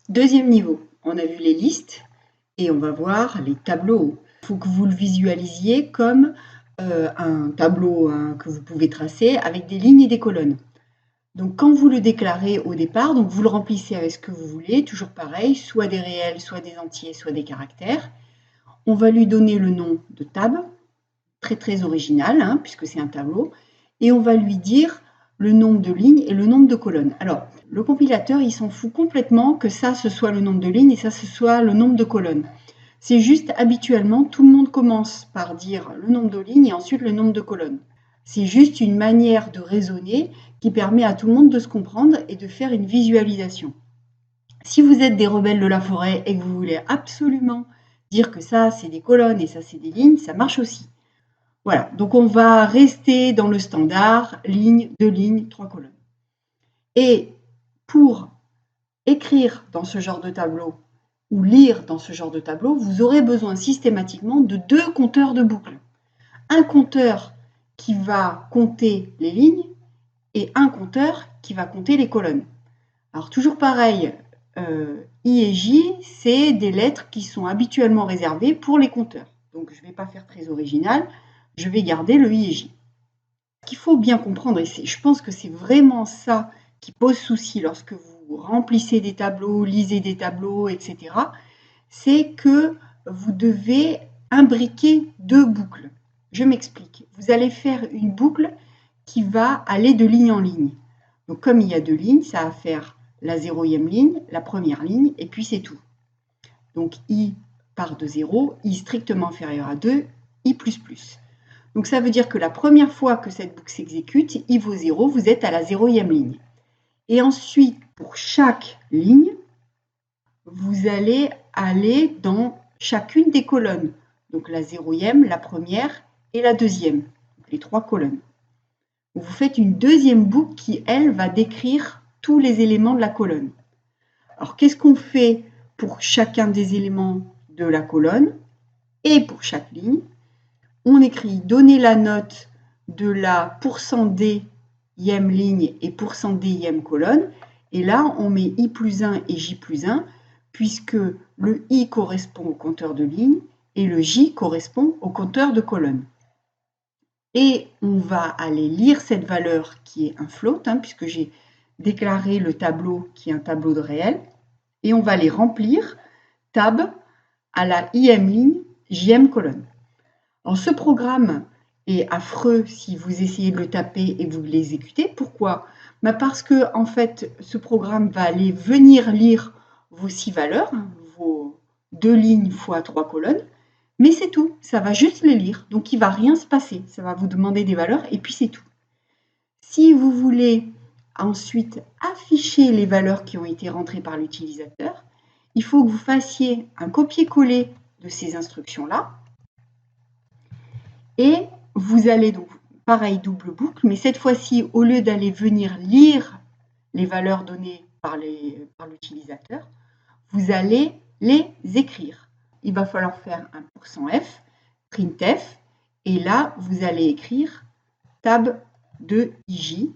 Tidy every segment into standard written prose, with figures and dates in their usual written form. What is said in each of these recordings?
Deuxième niveau, on a vu les listes et on va voir les tableaux. Il faut que vous le visualisiez comme un tableau que vous pouvez tracer avec des lignes et des colonnes. Donc quand vous le déclarez au départ, donc vous le remplissez avec ce que vous voulez, toujours pareil, soit des réels, soit des entiers, soit des caractères. On va lui donner le nom de tab, très original, puisque c'est un tableau, et on va lui dire le nombre de lignes et le nombre de colonnes. Alors, le compilateur, il s'en fout complètement que ça, ce soit le nombre de lignes et ça, ce soit le nombre de colonnes. C'est juste, habituellement, tout le monde commence par dire le nombre de lignes et ensuite le nombre de colonnes. C'est juste une manière de raisonner qui permet à tout le monde de se comprendre et de faire une visualisation. Si vous êtes des rebelles de la forêt et que vous voulez absolument dire que ça, c'est des colonnes et ça, c'est des lignes, ça marche aussi. Voilà, donc on va rester dans le standard, ligne, 2 lignes, 3 colonnes. Et pour écrire dans ce genre de tableau ou lire dans ce genre de tableau, vous aurez besoin systématiquement de 2 compteurs de boucles. Un compteur qui va compter les lignes et un compteur qui va compter les colonnes. Alors toujours pareil, I et J, c'est des lettres qui sont habituellement réservées pour les compteurs. Donc je ne vais pas faire très original, je vais garder le I et J. Ce qu'il faut bien comprendre, et je pense que c'est vraiment ça qui pose souci lorsque vous remplissez des tableaux, lisez des tableaux, etc., c'est que vous devez imbriquer 2 boucles. Je m'explique. Vous allez faire une boucle qui va aller de ligne en ligne. Donc comme il y a 2 lignes, ça va faire la 0e ligne, la première ligne, et puis c'est tout. Donc I part de 0, I strictement inférieur à 2, I++. Donc ça veut dire que la première fois que cette boucle s'exécute, I vaut 0, vous êtes à la 0e ligne. Et ensuite, pour chaque ligne, vous allez aller dans chacune des colonnes. Donc la 0e, la première et la 2e, les 3 colonnes. Vous faites une deuxième boucle qui, elle, va décrire tous les éléments de la colonne. Alors, qu'est-ce qu'on fait pour chacun des éléments de la colonne et pour chaque ligne? On écrit donner la note de la %d-ième ligne et %d-ième colonne. Et là, on met I+1 et J+1, puisque le I correspond au compteur de ligne et le J correspond au compteur de colonne. Et on va aller lire cette valeur qui est un float, puisque j'ai déclaré le tableau qui est un tableau de réel, et on va les remplir tab à la ième ligne, jème colonne. Alors ce programme est affreux si vous essayez de le taper et vous l'exécutez. Pourquoi? Parce que en fait, ce programme va aller venir lire vos 6 valeurs, vos 2 lignes fois 3 colonnes, mais c'est tout, ça va juste les lire, donc il ne va rien se passer. Ça va vous demander des valeurs et puis c'est tout. Si vous voulez ensuite afficher les valeurs qui ont été rentrées par l'utilisateur, il faut que vous fassiez un copier-coller de ces instructions-là. Et vous allez donc, pareil, double boucle, mais cette fois-ci, au lieu d'aller venir lire les valeurs données par l'utilisateur, vous allez les écrire. Il va falloir faire un %f, printf, et là, vous allez écrire tab de ij,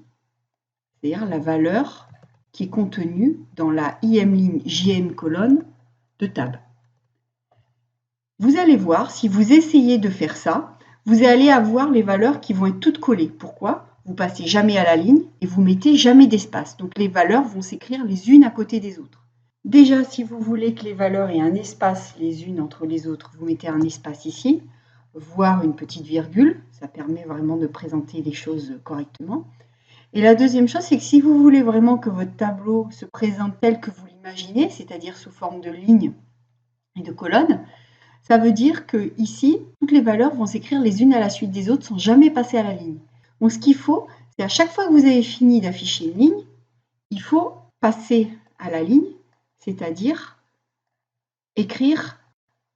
c'est-à-dire la valeur qui est contenue dans la ième ligne jm colonne de tab. Vous allez voir, si vous essayez de faire ça, vous allez avoir les valeurs qui vont être toutes collées. Pourquoi? Vous passez jamais à la ligne et vous mettez jamais d'espace. Donc les valeurs vont s'écrire les unes à côté des autres. Déjà, si vous voulez que les valeurs aient un espace les unes entre les autres, vous mettez un espace ici, voire une petite virgule. Ça permet vraiment de présenter les choses correctement. Et la deuxième chose, c'est que si vous voulez vraiment que votre tableau se présente tel que vous l'imaginez, c'est-à-dire sous forme de lignes et de colonnes, ça veut dire que ici, toutes les valeurs vont s'écrire les unes à la suite des autres sans jamais passer à la ligne. Donc ce qu'il faut, c'est à chaque fois que vous avez fini d'afficher une ligne, il faut passer à la ligne, c'est-à-dire écrire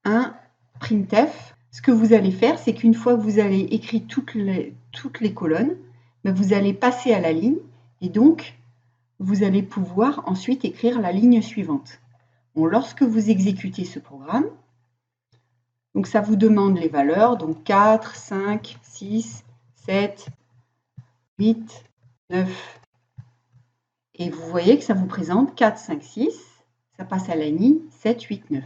un printf. Ce que vous allez faire, c'est qu'une fois que vous avez écrit toutes les colonnes, vous allez passer à la ligne et donc vous allez pouvoir ensuite écrire la ligne suivante. Bon, lorsque vous exécutez ce programme, donc ça vous demande les valeurs, donc 4, 5, 6, 7, 8, 9. Et vous voyez que ça vous présente 4, 5, 6, ça passe à la ligne 7, 8, 9.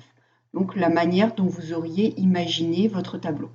Donc la manière dont vous auriez imaginé votre tableau.